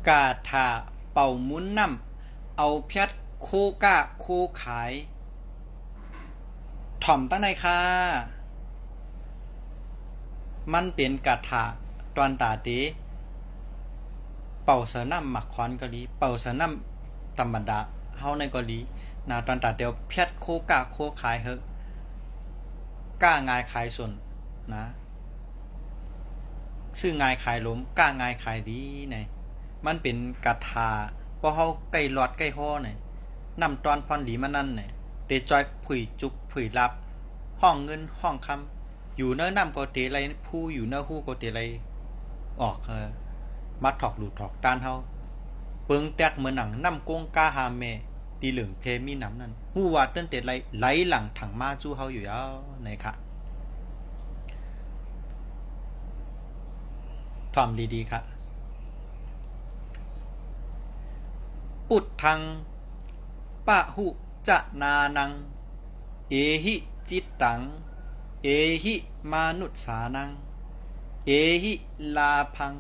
กาถาเป่ามุนน้ำเอาเพียดโคก้าโคขายถ่อมตั้งในค่ะมันเป็นกาถาตอนตาเตเป่าเสน้ำหมักควันก็ดีเป่าเสน้ำธรรมดาเฮาในก็ดีนาตอนตาเตียวเพียดโคก้าโคขายเฮก้างายขายส่วนนะซื้องายขายล้มก้างายขายดีไงมันเป็นกาถาเพราะเฮาใกล้หลอดใกล้ห้อไงนำตอนพรดีมานั่นไงเตจอยผุยจุกผุยรับ ห้องเงินห้องคำอยู่เนื้อน้ำก็เตะไรผู้อยู่เนื้อหู้ก็เตะไรออกมาถอกหลุดถอกด้านเฮาเปิงแตกเหมือนหนังน้ำกงกาฮาเมตีเหลืองเพมีน้ำนั่นหู้ว่าเต้นเตะไรไหลหลังถังมาจู้เฮาอยู่แล้วไหนคะทอมดีๆครับปุดทังปะหุจะนานังเอหิจิตตังเอหิมานุษสานังเอหิลาพัง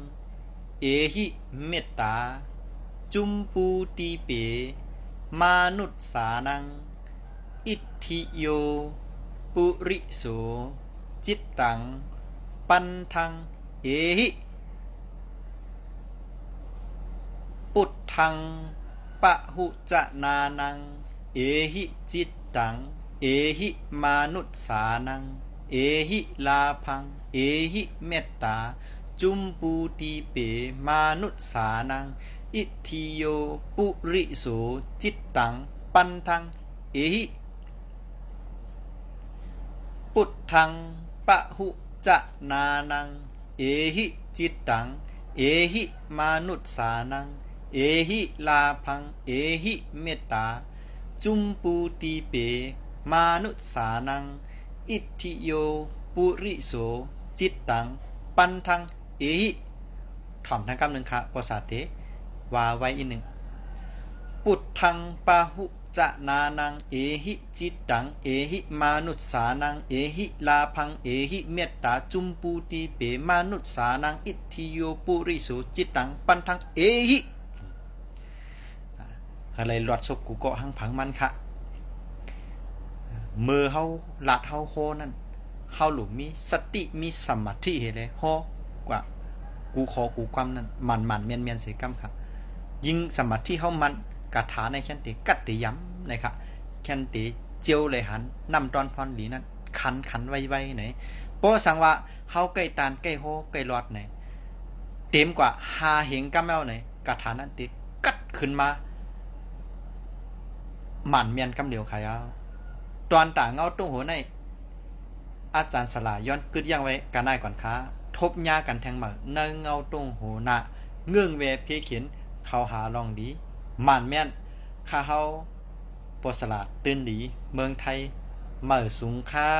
เอหิเมตตาจุมปูตีเปมานุษสานังอิทธิโยปุริโสจิตตังปันทังเอหิปุตทังปะหุจะนานังเอหิจิตตังเอหิมานุษสานังเอหิลาพังเอหิเมตตาจุมปูตีเปมานุษสานังอิทธิโยปุริโสจิตตังปันทังเอหิปุตทังปะหุจะนานังเอหิจิตตังเอหิมานุษสานังเอหิลาพังเอหิเมตตาจุมปูตีเปมานุษสานังอิทธิโยปุริโสจิตตังปันทังเอหิถ่อมทั้งคำหนึ่งค่ะภาษาเตว่าไว้อีกหนึ่งปุตทังปะหุจะนานังเอหิจิตตังเอหิมานุษสานังเอหิลาพังเอหิเมตตาจุมปูตีเปมานุษสานังอิทธิโยปุริโสจิตตังปันทังเอหิอะไรหลอดศพกูเกาะหังผังมันค่ะมือเฮาหลัดเฮาโคนั่นเฮาหลุมมีสติมีสมาธิเฮเลยฮอกว่ากูขอกูความนั่นมันเมียนเสียกำค่ะยิ่งสมาธิเฮามันกาถาในแค่นติกัดติย้ำนะครับแค่นติเจียวเลยหันนำตอนพรหลีนั้นขันไวไหนเพราะสังว่าเฮาใกล้ตานใกล้โฮใกล้หลอดไหนเต็มกว่าหาเหงกำแมวไหนกาถานั้นติกัดขึ้นมาหมันเมียนกำเหลียวขายเอาตอนต่างเงาตุ้งหัวในอาจารย์สลาย้อนกึดยังไว้กันได้ก่อนค้าทบยากันแทงหมักเนเงาตุ้งหัวหน้าเงื่องเวเพเขียนเขาหาลองดีหมันเมียนข้าเฮาปสลาตื่นดีเมืองไทยเหมือสูงค่า